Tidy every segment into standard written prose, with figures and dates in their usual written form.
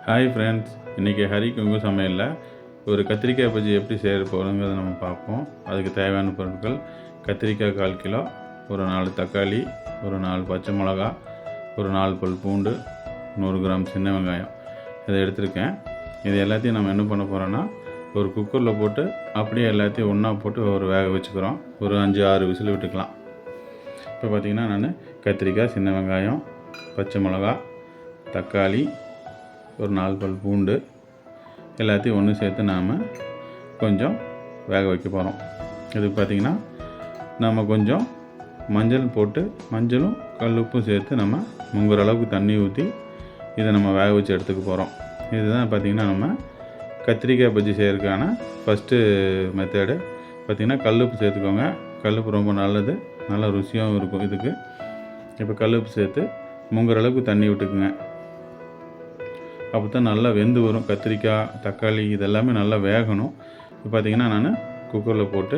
Hi friends, இன்றைக்கி ஹரி கொங்கு சமையலில் ஒரு கத்திரிக்காய் பஜ்ஜி எப்படி செய்ய போகிறோங்கிறத நம்ம பார்ப்போம். அதுக்கு தேவையான பொருட்கள்: கத்திரிக்காய் 1/4 கிலோ, ஒரு 4 தக்காளி, ஒரு 4 பச்சை மிளகா, ஒரு 4 பல் பூண்டு, 100 கிராம் சின்ன வெங்காயம் இதை எடுத்திருக்கேன். இது எல்லாத்தையும் நம்ம என்ன பண்ண போகிறோன்னா, ஒரு குக்கரில் போட்டு அப்படியே எல்லாத்தையும் ஒன்றா போட்டு ஒரு வேக வச்சுக்கிறோம். ஒரு 5-6 விசில் விட்டுக்கலாம். இப்போ பார்த்திங்கன்னா நான் கத்திரிக்காய், சின்ன வெங்காயம், பச்சை மிளகா, தக்காளி, ஒரு 4 பல் பூண்டு எல்லாத்தையும் ஒன்று சேர்த்து நாம் கொஞ்சம் வேக வைக்க போகிறோம். இது பார்த்திங்கன்னா நம்ம கொஞ்சம் மஞ்சள் போட்டு, மஞ்சளும் கல்லுப்பும் சேர்த்து நம்ம முங்குற அளவுக்கு தண்ணி ஊற்றி இதை நம்ம வேக வச்சு எடுத்துக்க போகிறோம். இதுதான் பார்த்திங்கன்னா நம்ம கத்திரிக்காய் பஜ்ஜி செய்கிறதுக்கான ஃபஸ்ட்டு மெத்தடு. பார்த்திங்கன்னா கல்லுப்பு சேர்த்துக்கோங்க. கல்லுப்பு ரொம்ப நல்லது, நல்லா ருசியாகவும் இருக்கும் இதுக்கு. இப்போ கல்லுப்பு சேர்த்து முங்குற அளவுக்கு தண்ணி விட்டுக்குங்க. அப்போ தான் நல்லா வெந்து வரும். கத்திரிக்காய், தக்காளி இதெல்லாமே நல்லா வேகணும். இப்போ பார்த்திங்கன்னா நான் குக்கரில் போட்டு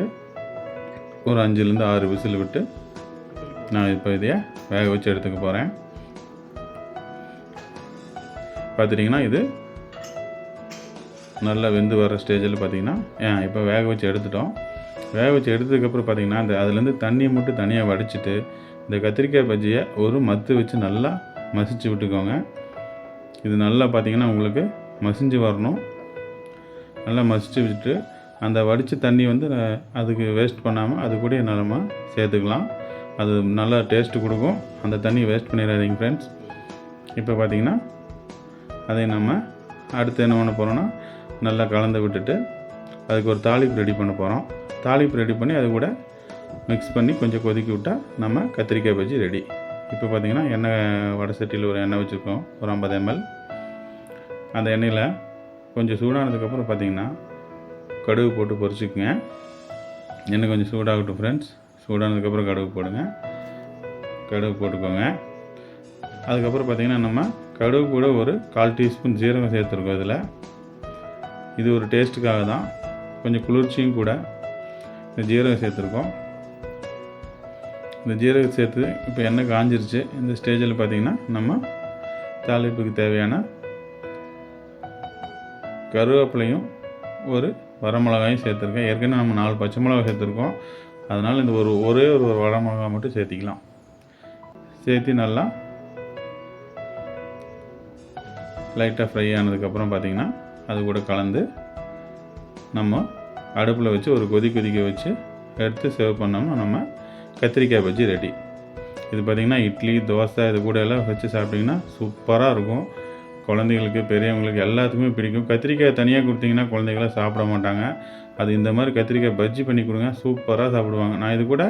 ஒரு 5-6 விசில் விட்டு நான் இப்போ இதையை வேக வச்சு எடுத்துக்க போகிறேன். பார்த்துட்டிங்கன்னா இது நல்லா வெந்து வர ஸ்டேஜில் பார்த்திங்கன்னா இப்போ வேக வச்சு எடுத்துட்டோம். வேக வச்சு எடுத்ததுக்கப்புறம் பார்த்திங்கன்னா அதுலேருந்து தண்ணியை மட்டும் தனியாக வடிச்சிட்டு இந்த கத்திரிக்காய் பஜ்ஜியை ஒரு மத்து வச்சு நல்லா மசிச்சு விட்டுக்கோங்க. இது நல்லா பார்த்திங்கன்னா உங்களுக்கு மசிஞ்சு வரணும். நல்லா மசிச்சு வச்சுட்டு அந்த வடித்த தண்ணி அதுக்கு வேஸ்ட் பண்ணாமல் அது கூட நம்ம சேர்த்துக்கலாம். அது நல்லா டேஸ்ட்டு கொடுக்கும். அந்த தண்ணி வேஸ்ட் பண்ணிடாதீங்க ஃப்ரெண்ட்ஸ். இப்போ பார்த்திங்கன்னா அதை நம்ம அடுத்து என்ன பண்ண போகிறோன்னா, நல்லா கலந்து விட்டுட்டு அதுக்கு ஒரு தாளிப்பு ரெடி பண்ண போகிறோம். தாளிப்பு ரெடி பண்ணி அது கூட மிக்ஸ் பண்ணி கொஞ்சம் கொதிக்க விட்டால் நம்ம கத்திரிக்காய் பஜ்ஜி ரெடி. இப்போ பார்த்திங்கன்னா வடை சட்டியில் ஒரு எண்ணெய் வச்சுருக்கோம், ஒரு 50 ml. அந்த எண்ணெயில் கொஞ்சம் சூடானதுக்கப்புறம் பார்த்திங்கன்னா கடுகு போட்டு பொரிச்சிக்குங்க. எண்ணெய் கொஞ்சம் சூடாகட்டும் ஃப்ரெண்ட்ஸ். சூடானதுக்கப்புறம் கடுகு போடுங்க. கடுகு போட்டுக்கோங்க. அதுக்கப்புறம் பார்த்திங்கன்னா நம்ம கடுகு கூட ஒரு 1/4 டீஸ்பூன் ஜீரகம் சேர்த்துருக்கோம். இதில் இது ஒரு டேஸ்ட்டுக்காக தான், கொஞ்சம் குளிர்ச்சியும் கூட. இந்த ஜீரகம் சேர்த்துருக்கோம். இந்த ஜீரகம் சேர்த்து இப்போ எண்ணெய் காஞ்சிருச்சு. இந்த ஸ்டேஜில் பார்த்திங்கன்னா நம்ம தாளிப்புக்கு தேவையான கருவேப்பிலையும் ஒரு வரமிளகாயும் சேர்த்துருக்கேன். ஏற்கனவே நம்ம 4 பச்சை மிளகா சேர்த்துருக்கோம். அதனால் இந்த ஒரே ஒரு வரமிளகா மட்டும் சேர்த்திக்கலாம். சேர்த்து நல்லா லைட்டாக ஃப்ரை ஆனதுக்கப்புறம் பார்த்திங்கன்னா அது கூட கலந்து நம்ம அடுப்பில் வச்சு ஒரு கொதிக்க வச்சு எடுத்து சர்வ் பண்ணோம்னா நம்ம கத்திரிக்காய் பஜ்ஜி ரெடி. இது பார்த்திங்கன்னா இட்லி, தோசை இது கூட எல்லாம் வச்சு சாப்பிட்டிங்கன்னா சூப்பராக இருக்கும். குழந்தைங்களுக்கு, பெரியவங்களுக்கு எல்லாத்துக்குமே பிடிக்கும். கத்திரிக்காய் தனியாக கொடுத்தீங்கன்னா குழந்தைங்களாம் சாப்பிட மாட்டாங்க. அது இந்த மாதிரி கத்திரிக்காய் பஜ்ஜி பண்ணி கொடுங்க, சூப்பராக சாப்பிடுவாங்க. நான் இது கூட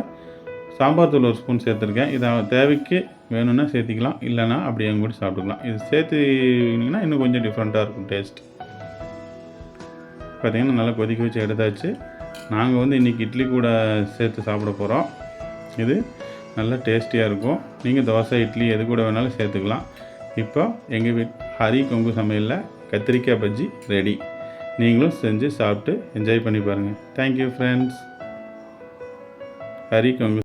சாம்பார் தூள் ஒரு ஸ்பூன் சேர்த்துருக்கேன். இதை தேவைக்கு வேணும்னா சேர்த்திக்கலாம், இல்லைனா அப்படியே கூட சாப்பிட்டுக்கலாம். இது சேர்த்துக்கிட்டிங்கன்னா இன்னும் கொஞ்சம் டிஃப்ரெண்ட்டாக இருக்கும் டேஸ்ட். பார்த்திங்கன்னா நல்லா கொதிக்க வச்சு எடுத்தாச்சு. நாங்கள் இன்றைக்கி இட்லி கூட சேர்த்து சாப்பிட போகிறோம். இது நல்லா டேஸ்டியாக இருக்கும். நீங்கள் தோசை, இட்லி எது கூட வேணாலும் சேர்த்துக்கலாம். இப்போ எங்கள் ஹரி கொங்கு சமையலில் கத்திரிக்காய் பஜ்ஜி ரெடி. நீங்களும் செஞ்சு சாப்பிட்டு என்ஜாய் பண்ணி பாருங்கள். Thank you friends. ஹரி கொங்கு